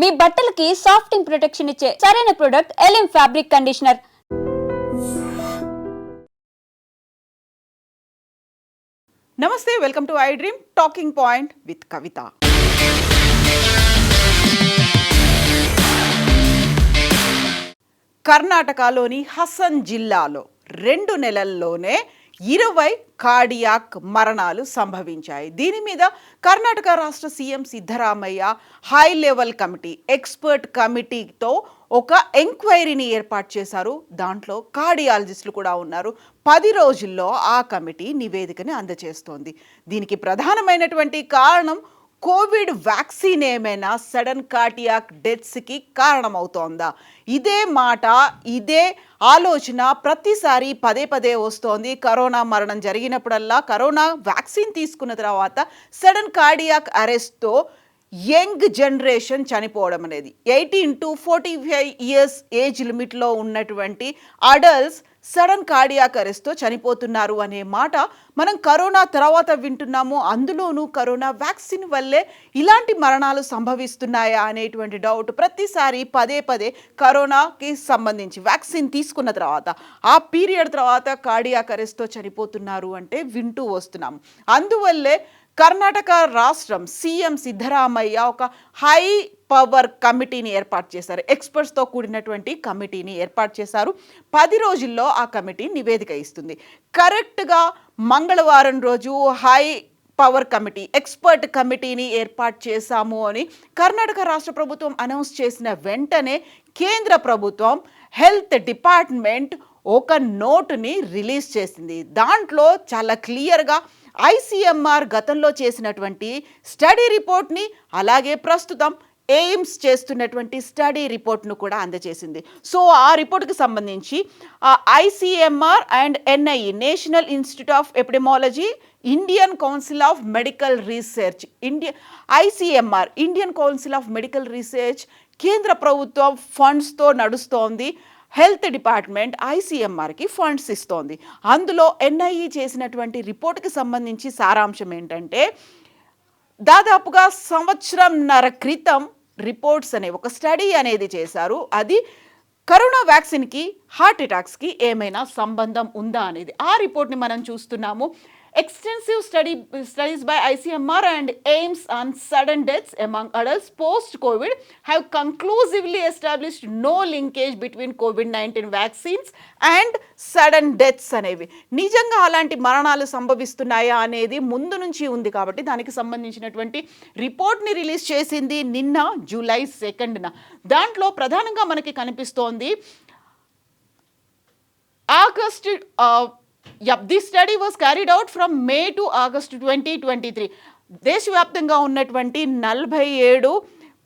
మీ బట్టలకి సాఫ్టింగ్ ప్రొటెక్షన్ ఇచ్చే సరైన ప్రొడక్ట్ ఎలిమ్ ఫ్యాబ్రిక్ కండిషనర్. నమస్తే, welcome to I dream talking point with Kavitha. కర్ణాటకలోని హసన్ జిల్లాలో 2 నెలల్లోనే 20 కార్డియాక్ మరణాలు సంభవించాయి. దీని మీద కర్ణాటక రాష్ట్ర CM Siddaramaiah high level committee, expert కమిటీతో ఒక ఎంక్వైరీని ఏర్పాటు చేశారు. దాంట్లో కార్డియాలజిస్టులు కూడా ఉన్నారు. 10 రోజుల్లో ఆ కమిటీ నివేదికని అందజేస్తోంది. దీనికి ప్రధానమైనటువంటి కారణం కోవిడ్ వ్యాక్సిన్ ఏమైనా సడన్ కార్డియాక్ డెత్స్కి కారణమవుతోందా? ఇదే మాట, ఇదే ఆలోచన ప్రతిసారి పదే పదే వస్తోంది. కరోనా మరణం జరిగినప్పుడల్లా కరోనా వ్యాక్సిన్ తీసుకున్న తర్వాత సడన్ కార్డియాక్ అరెస్ట్తో యంగ్ జనరేషన్ చనిపోవడం అనేది, 18 to 45 ఇయర్స్ ఏజ్ లిమిట్లో ఉన్నటువంటి అడల్ట్స్ సడన్ కార్డియాక్ అరెస్ట్తో చనిపోతున్నారు అనే మాట మనం కరోనా తర్వాత వింటున్నాము. అందులోనూ కరోనా వ్యాక్సిన్ వల్లే ఇలాంటి మరణాలు సంభవిస్తున్నాయా అనేటువంటి డౌట్ ప్రతిసారి పదే పదే కరోనాకి సంబంధించి వ్యాక్సిన్ తీసుకున్న తర్వాత ఆ పీరియడ్ తర్వాత కార్డియాక్ అరెస్ట్తో చనిపోతున్నారు అంటే వింటూ వస్తున్నాము. అందువల్లే కర్ణాటక రాష్ట్రం సీఎం సిద్ధరామయ్య ఒక హై పవర్ కమిటీని ఏర్పాటు చేశారు. ఎక్స్పర్ట్స్తో కూడినటువంటి కమిటీని ఏర్పాటు చేశారు. 10 రోజుల్లో ఆ కమిటీ నివేదిక ఇస్తుంది. కరెక్ట్గా మంగళవారం రోజు హై పవర్ కమిటీ, ఎక్స్పర్ట్ కమిటీని ఏర్పాటు చేశాము అని కర్ణాటక రాష్ట్ర ప్రభుత్వం అనౌన్స్ చేసిన వెంటనే కేంద్ర ప్రభుత్వం హెల్త్ డిపార్ట్మెంట్ ఒక నోటుని రిలీజ్ చేసింది. దాంట్లో చాలా క్లియర్గా ఐసీఎంఆర్ గతంలో చేసినటువంటి స్టడీ రిపోర్ట్ని, అలాగే ప్రస్తుతం ఎయిమ్స్ చేస్తున్నటువంటి స్టడీ రిపోర్ట్ను కూడా అందజేసింది. సో ఆ రిపోర్ట్కి సంబంధించి ICMR and NIE, national institute of epidemiology, Indian council of medical research, ICMR, Indian council of medical research కేంద్ర ప్రభుత్వం ఫండ్స్తో నడుస్తోంది. హెల్త్ డిపార్ట్మెంట్ ఐసీఎంఆర్కి ఫండ్స్ ఇస్తోంది. అందులో ఎన్ఐఈ చేసినటువంటి రిపోర్ట్కి సంబంధించి సారాంశం ఏంటంటే, దాదాపుగా సంవత్సరంన్నర క్రితం రిపోర్ట్స్ అనే ఒక స్టడీ అనేది చేశారు. అది కరోనా వ్యాక్సిన్కి, హార్ట్ అటాక్స్కి ఏమైనా సంబంధం ఉందా అనేది. ఆ రిపోర్ట్ని మనం చూస్తున్నాము. Extensive studies by ICMR and AIIMS on sudden deaths among adults post-COVID have conclusively established no linkage between COVID-19 vaccines and sudden deaths అనేవి. నిజంగా అలాంటి మరణాలు సంభవిస్తున్నాయా అనేది ముందు నుంచి ఉంది కాబట్టి దానికి సంబంధించినటువంటి రిపోర్ట్ని రిలీజ్ చేసింది నిన్న జూలై 2న. దాంట్లో ప్రధానంగా మనకి కనిపిస్తోంది This study was carried out from May to August 2023. దేశవ్యాప్తంగా ఉన్నటువంటి 47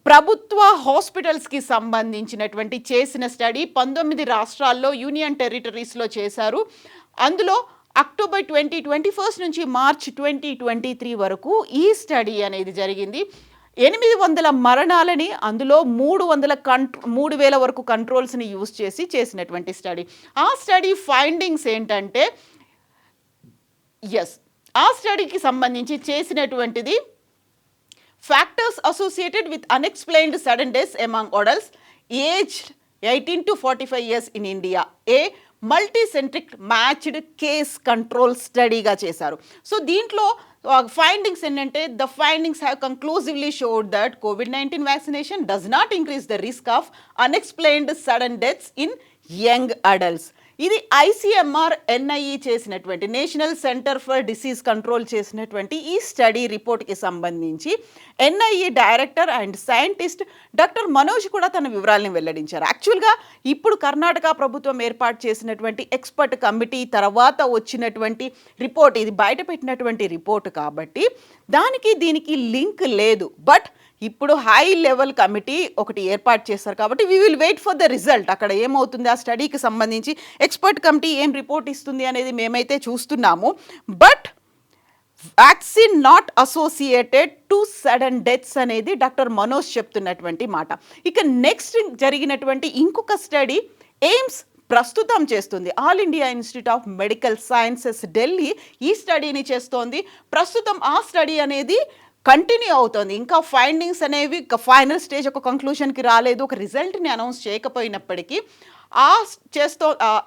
ప్రభుత్వ హాస్పిటల్స్కి సంబంధించినటువంటి చేసిన స్టడీ 19 రాష్ట్రాల్లో, యూనియన్ టెరిటరీస్లో చేశారు. అందులో అక్టోబర్ 2021 నుంచి మార్చ్ 2023 వరకు ఈ స్టడీ అనేది జరిగింది. 800 మరణాలని, అందులో 3,000 వరకు కంట్రోల్స్ని యూజ్ చేసినటువంటి స్టడీ. ఆ స్టడీ ఫైండింగ్స్ ఏంటంటే, ఆ స్టడీకి సంబంధించి చేసినటువంటిది factors associated with unexplained sudden deaths among adults aged 18 to 45 years in India, a multicentric matched case control స్టడీగా చేశారు. సో దీంట్లో ఫైండింగ్స్ ఏంటంటే, the findings have conclusively showed that COVID-19 vaccination does not increase the risk of unexplained sudden deaths in young adults. ఇది ICMR, NIE చేసినటువంటి, national centre for disease control చేసినటువంటి ఈ study రిపోర్ట్కి సంబంధించి NIE director and scientist doctor Manoj కూడా తన వివరాలను వెల్లడించారు. యాక్చువల్గా ఇప్పుడు కర్ణాటక ప్రభుత్వం ఏర్పాటు చేసినటువంటి ఎక్స్పర్ట్ కమిటీ తర్వాత వచ్చినటువంటి రిపోర్ట్, ఇది బయట పెట్టినటువంటి రిపోర్ట్ కాబట్టి దానికి దీనికి లింక్ లేదు. బట్ ఇప్పుడు హై లెవెల్ కమిటీ ఒకటి ఏర్పాటు చేస్తారు కాబట్టి we will wait for the result. అక్కడ ఏమవుతుంది, ఆ స్టడీకి సంబంధించి ఎక్స్పర్ట్ కమిటీ ఏం రిపోర్ట్ ఇస్తుంది అనేది మేమైతే చూస్తున్నాము. But vaccine not associated to sudden deaths అనేది డాక్టర్ మనోజ్ చెప్తున్నటువంటి మాట. ఇక నెక్స్ట్ జరిగినటువంటి ఇంకొక స్టడీ ఎయిమ్స్ ప్రస్తుతం చేస్తుంది. All India institute of medical sciences Delhi ఈ స్టడీని చేస్తోంది. ప్రస్తుతం ఆ స్టడీ అనేది కంటిన్యూ అవుతోంది. ఇంకా ఫైండింగ్స్ అనేవి ఫైనల్ స్టేజ్ ఒక కంక్లూషన్‌కి రాలేదు. ఒక రిజల్ట్‌ని అనౌన్స్ చేయకపోయినప్పటికీ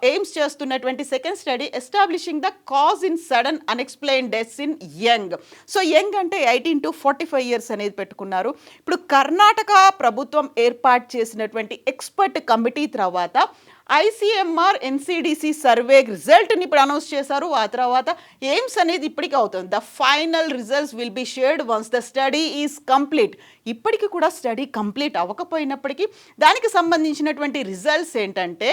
ఎయిమ్స్ చేస్తున్నటువంటి second study establishing the cause in sudden unexplained deaths in young. So young అంటే 18-45 ఇయర్స్ అనేది పెట్టుకున్నారు. ఇప్పుడు కర్ణాటక ప్రభుత్వం ఏర్పాటు చేసినటువంటి ఎక్స్‌పర్ట్ కమిటీ తర్వాత ఐసీఎంఆర్ ఎన్సీడీసీ సర్వే రిజల్ట్ని ఇప్పుడు అనౌన్స్ చేశారు. ఆ తర్వాత ఎయిమ్స్ అనేది ఇప్పటికే అవుతుంది. The final results will be shared once the study is complete. ఇప్పటికి కూడా స్టడీ కంప్లీట్ అవ్వకపోయినప్పటికీ దానికి సంబంధించినటువంటి రిజల్ట్స్ ఏంటంటే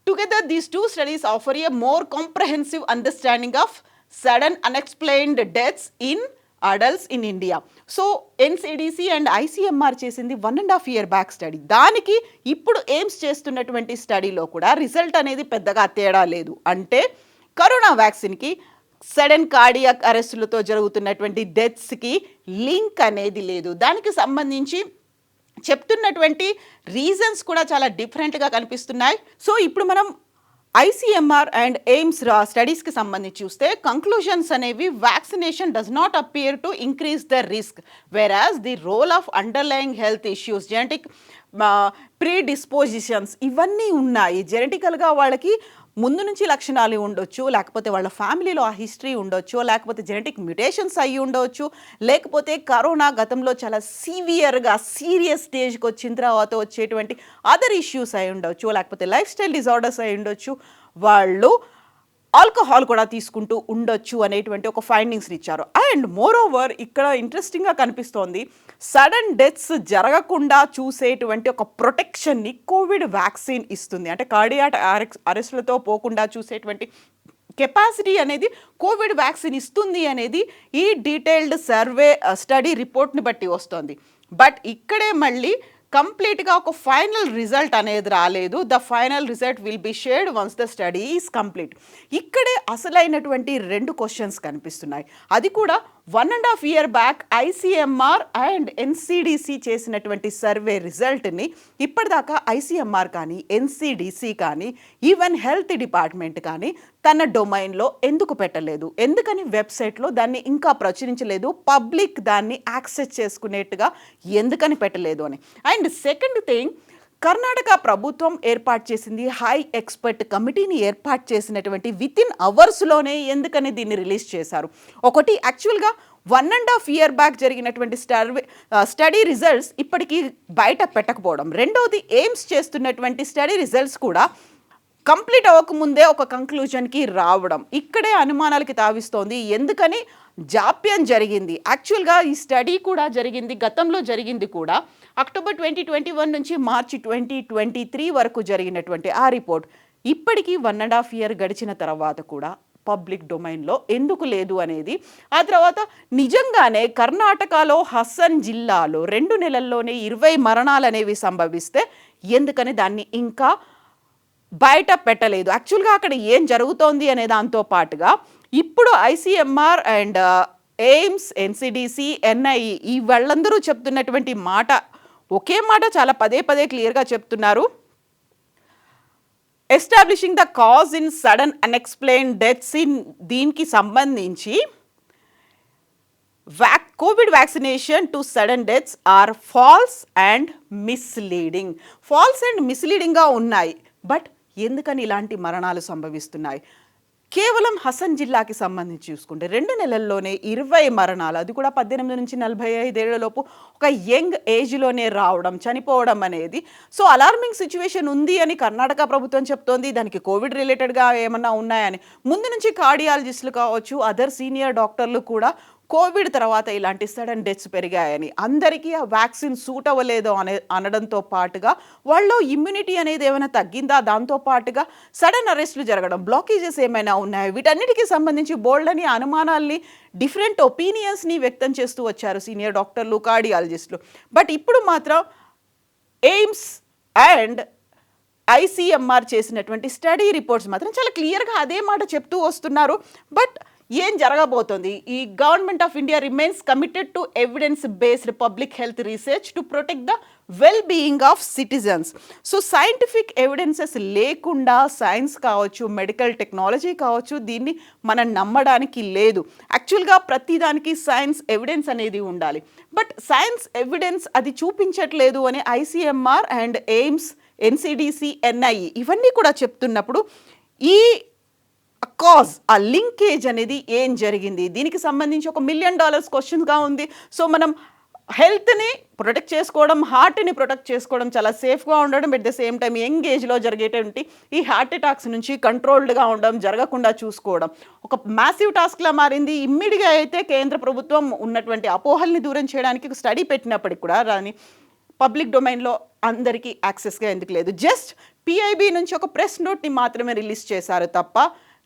together these two studies offer A more comprehensive understanding of sudden unexplained deaths in adults in India. So NCDC and ICMR చేసింది 1.5 year back study. దానికి ఇప్పుడు AIIMS చేస్తున్నటువంటి స్టడీలో కూడా రిజల్ట్ అనేది పెద్దగా తేడా లేదు. అంటే కరోనా వ్యాక్సిన్కి సడన్ కార్డియాక్ అరెస్టులతో జరుగుతున్నటువంటి డెత్స్కి లింక్ అనేది లేదు. దానికి సంబంధించి చెప్తున్నటువంటి రీజన్స్ కూడా చాలా డిఫరెంట్గా కనిపిస్తున్నాయి. సో ఇప్పుడు మనం ఐసీఎంఆర్ అండ్ ఎయిమ్స్ స్టడీస్కి సంబంధించి చూస్తే కంక్లూషన్స్ అనేవి vaccination does not appear to increase the risk, whereas the role of underlying health issues, genetic predispositions ఇవన్నీ ఉన్నాయి. జెనెటికల్గా వాళ్ళకి ముందు నుంచి లక్షణాలు ఉండొచ్చు, లేకపోతే వాళ్ళ ఫ్యామిలీలో ఆ హిస్టరీ ఉండొచ్చు, లేకపోతే జెనెటిక్ మ్యుటేషన్స్ అయ్యి ఉండవచ్చు, లేకపోతే కరోనా గతంలో చాలా సీరియస్ స్టేజ్కి వచ్చిన తర్వాత వచ్చేటువంటి అదర్ ఇష్యూస్ అయి ఉండొచ్చు, లేకపోతే లైఫ్ స్టైల్ డిజార్డర్స్ అయి ఉండొచ్చు, వాళ్ళు ఆల్కహాల్ కూడా తీసుకుంటూ ఉండొచ్చు అనేటువంటి ఒక ఫైండింగ్స్ ఇచ్చారు. అండ్ మోర్ ఓవర్ ఇక్కడ ఇంట్రెస్టింగ్గా కనిపిస్తోంది, సడన్ డెత్స్ జరగకుండా చూసేటువంటి ఒక ప్రొటెక్షన్ని కోవిడ్ వ్యాక్సిన్ ఇస్తుంది. అంటే కార్డియాక్ అరెస్టులతో పోకుండా చూసేటువంటి కెపాసిటీ అనేది కోవిడ్ వ్యాక్సిన్ ఇస్తుంది అనేది ఈ డీటెయిల్డ్ సర్వే స్టడీ రిపోర్ట్ని బట్టి వస్తుంది. బట్ ఇక్కడే మళ్ళీ కంప్లీట్గా ఒక ఫైనల్ రిజల్ట్ అనేది రాలేదు. The final result will be shared once the study is complete. ఇక్కడే అసలైనటువంటి 2 క్వశ్చన్స్ కనిపిస్తున్నాయి. అది కూడా 1.5 year back ICMR and NCDC చేసినటువంటి సర్వే రిజల్ట్ని ఇప్పటిదాకా ఐసీఎంఆర్ కానీ ఎన్సీడీసీ కానీ ఈవెన్ హెల్త్ డిపార్ట్మెంట్ కానీ తన డొమైన్లో ఎందుకు పెట్టలేదు, ఎందుకని వెబ్సైట్లో దాన్ని ఇంకా ప్రచురించలేదు, పబ్లిక్ దాన్ని యాక్సెస్ చేసుకునేట్టుగా ఎందుకని పెట్టలేదు అని. అండ్ సెకండ్ థింగ్, కర్ణాటక ప్రభుత్వం ఏర్పాటు చేసింది హై ఎక్స్పర్ట్ కమిటీని ఏర్పాటు చేసినటువంటి వితిన్ అవర్స్లోనే ఎందుకని దీన్ని రిలీజ్ చేశారు. ఒకటి యాక్చువల్గా 1.5 year బ్యాక్ జరిగినటువంటి స్టడీ రిజల్ట్స్ ఇప్పటికీ బయట పెట్టకపోవడం, రెండోది ఎయిమ్స్ చేస్తున్నటువంటి స్టడీ రిజల్ట్స్ కూడా కంప్లీట్ అవ్వకముందే ఒక కంక్లూజన్కి రావడం ఇక్కడే అనుమానాలకి తావిస్తోంది. ఎందుకని జాప్యం జరిగింది? యాక్చువల్గా ఈ స్టడీ కూడా జరిగింది, గతంలో జరిగింది కూడా అక్టోబర్ 2021 నుంచి మార్చి 2023 వరకు జరిగినటువంటి ఆ రిపోర్ట్ ఇప్పటికీ 1.5 year గడిచిన తర్వాత కూడా పబ్లిక్ డొమైన్లో ఎందుకు లేదు అనేది. ఆ తర్వాత నిజంగానే కర్ణాటకలో హసన్ జిల్లాలో 2 నెలల్లోనే 20 మరణాలు అనేవి సంభవిస్తే ఎందుకని దాన్ని ఇంకా బయట పెట్టలేదు? యాక్చువల్గా అక్కడ ఏం జరుగుతోంది అనే దాంతో పాటుగా ఇప్పుడు ICMR and AIIMS, NCDC, NIE ఈ వాళ్ళందరూ చెప్తున్నటువంటి మాట ఒకే మాట చాలా పదే క్లియర్గా చెప్తున్నారు. Establishing the cause in sudden unexplained deaths in దీనికి సంబంధించి COVID vaccination to sudden deaths are false and misleading. False and మిస్లీడింగ్గా ఉన్నాయి. బట్ ఎందుకని ఇలాంటి మరణాలు సంభవిస్తున్నాయి? కేవలం హసన్ జిల్లాకి సంబంధించి చూసుకుంటే 2 నెలల్లోనే 20 మరణాలు, అది కూడా 18 నుంచి 45 ఏళ్లలోపు ఒక యంగ్ ఏజ్లోనే రావడం, చనిపోవడం అనేది సో అలార్మింగ్ సిచ్యువేషన్ ఉంది అని కర్ణాటక ప్రభుత్వం చెప్తోంది. దానికి కోవిడ్ రిలేటెడ్గా ఏమన్నా ఉన్నాయని ముందు నుంచి కార్డియాలజిస్టులు కావచ్చు, అదర్ సీనియర్ డాక్టర్లు కూడా కోవిడ్ తర్వాత ఇలాంటి సడన్ డెత్స్ పెరిగాయని, అందరికీ ఆ వ్యాక్సిన్ సూట్ అవ్వలేదు అనడంతో పాటుగా వాళ్ళలో ఇమ్యూనిటీ అనేది ఏమైనా తగ్గిందా, దాంతో పాటుగా సడన్ అరెస్టులు జరగడం, బ్లాకేజెస్ ఏమైనా ఉన్నాయి, వీటన్నిటికీ సంబంధించి బోల్డని అనుమానాల్ని, డిఫరెంట్ ఒపీనియన్స్ని వ్యక్తం చేస్తూ వచ్చారు సీనియర్ డాక్టర్లు, కార్డియాలజిస్టులు. బట్ ఇప్పుడు మాత్రం ఎయిమ్స్ అండ్ ఐసీఎంఆర్ చేసినటువంటి స్టడీ రిపోర్ట్స్ మాత్రం చాలా క్లియర్గా అదే మాట చెప్తూ వస్తున్నారు. బట్ ఏం జరగబోతోంది? ఈ government of India remains committed to evidence based public health research to protect the well being of citizens. So scientific evidences లేకుండా సైన్స్ కావచ్చు, మెడికల్ టెక్నాలజీ కావచ్చు, దీన్ని మనం నమ్మడానికి లేదు. యాక్చువల్గా ప్రతిదానికి సైన్స్ ఎవిడెన్స్ అనేది ఉండాలి. బట్ సైన్స్ ఎవిడెన్స్ అది చూపించట్లేదు అని ICMR and AIIMS, NCDC, NIE ఇవన్నీ కూడా చెప్తున్నప్పుడు ఈ కాజ్, ఆ లింకేజ్ అనేది ఏం జరిగింది? దీనికి సంబంధించి $1 మిలియన్ క్వశ్చన్గా ఉంది. సో మనం హెల్త్ని ప్రొటెక్ట్ చేసుకోవడం, హార్ట్ని ప్రొటెక్ట్ చేసుకోవడం, చాలా సేఫ్గా ఉండడం, at the same time young ఏజ్లో జరిగేటువంటి ఈ హార్ట్ అటాక్స్ నుంచి కంట్రోల్డ్గా ఉండడం, జరగకుండా చూసుకోవడం ఒక మ్యాసివ్ టాస్క్లా మారింది. ఇమ్మీడియట్గా అయితే కేంద్ర ప్రభుత్వం ఉన్నటువంటి అపోహల్ని దూరం చేయడానికి ఒక స్టడీ పెట్టినప్పటికి కూడా దాన్ని పబ్లిక్ డొమైన్లో అందరికీ యాక్సెస్గా ఎందుకు లేదు? జస్ట్ పిఐబి నుంచి ఒక ప్రెస్ నోట్ని మాత్రమే రిలీజ్ చేశారు తప్ప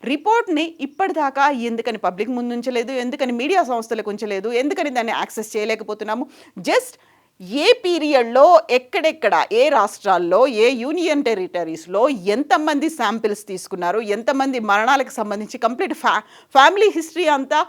రిపోర్ట్ని ఇప్పటిదాకా ఎందుకని పబ్లిక్ ముందు ఉంచలేదు, ఎందుకని మీడియా సంస్థలకు ఉంచలేదు, ఎందుకని దాన్ని యాక్సెస్ చేయలేకపోతున్నాము? జస్ట్ ఏ పీరియడ్లో ఎక్కడెక్కడ, ఏ రాష్ట్రాల్లో, ఏ యూనియన్ టెరిటరీస్లో ఎంతమంది శాంపిల్స్ తీసుకున్నారు, ఎంతమంది మరణాలకు సంబంధించి కంప్లీట్ ఫ్యామిలీ హిస్టరీ అంతా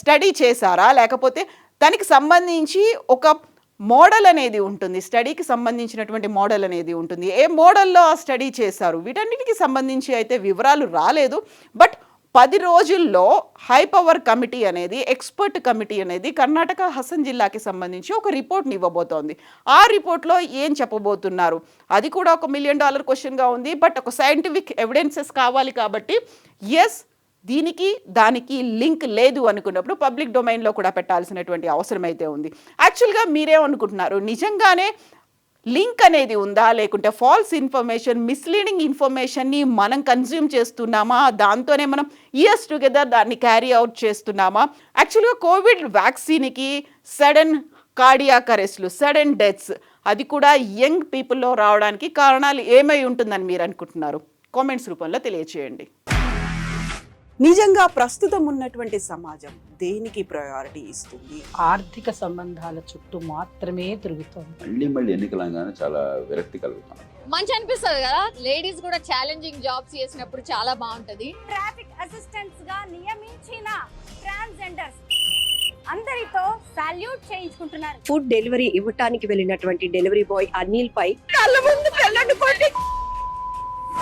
స్టడీ చేశారా, లేకపోతే దానికి సంబంధించి ఒక మోడల్ అనేది ఉంటుంది, స్టడీకి సంబంధించినటువంటి మోడల్ అనేది ఉంటుంది. ఏ మోడల్లో ఆ స్టడీ చేశారు, వీటన్నిటికి సంబంధించి అయితే వివరాలు రాలేదు. బట్ 10 రోజుల్లో హై పవర్ కమిటీ అనేది, ఎక్స్పర్ట్ కమిటీ అనేది కర్ణాటక హసన్ జిల్లాకి సంబంధించి ఒక రిపోర్ట్ని ఇవ్వబోతోంది. ఆ రిపోర్ట్లో ఏం చెప్పబోతున్నారు? అది కూడా $1 మిలియన్ క్వశ్చన్గా ఉంది. బట్ ఒక సైంటిఫిక్ ఎవిడెన్సెస్ కావాలి కాబట్టి ఎస్, దీనికి దానికి లింక్ లేదు అనుకున్నప్పుడు పబ్లిక్ డొమైన్లో కూడా పెట్టాల్సినటువంటి అవసరం అయితే ఉంది. యాక్చువల్గా మీరేమనుకుంటున్నారు? నిజంగానే లింక్ అనేది ఉందా, లేకుంటే ఫాల్స్ ఇన్ఫర్మేషన్, మిస్లీడింగ్ ఇన్ఫర్మేషన్ని మనం కన్జ్యూమ్ చేస్తున్నామా, దాంతోనే మనం ఇయర్స్ టుగెదర్ దాన్ని క్యారీ అవుట్ చేస్తున్నామా? యాక్చువల్గా కోవిడ్ వ్యాక్సిన్కి సడన్ కార్డియాక్ అరెస్ట్లు, సడన్ డెత్స్, అది కూడా యంగ్ పీపుల్లో రావడానికి కారణాలు ఏమై ఉంటుందని మీరు అనుకుంటున్నారు? కామెంట్స్ రూపంలో తెలియచేయండి. నిజంగా ప్రస్తుతం ఉన్నటువంటి సమాజం దేనికి ప్రయారిటీ ఇస్తుంది? ఆర్థిక సంబంధాల చుట్టూ మాత్రమే తిరుగుతోంది. మళ్ళీ ఎన్నికలంగానే చాలా విరక్తి కలుగుతాం. మంచి అనిపిస్తుంది కదా, లేడీస్ కూడా ఛాలెంజింగ్ జాబ్స్ చేసినప్పుడు చాలా బాగుంటది. ట్రాఫిక్ అసిస్టెంట్స్ గా నియమించిన ట్రాన్స్జెండర్స్ అందరితో సాల్యూట్ చేయించుకుంటున్నారు. ఫుడ్ డెలివరీ ఇవ్వటానికి వెళ్ళినటువంటి డెలివరీ బాయ్ అనిల్ పై కళ్ళ ముందు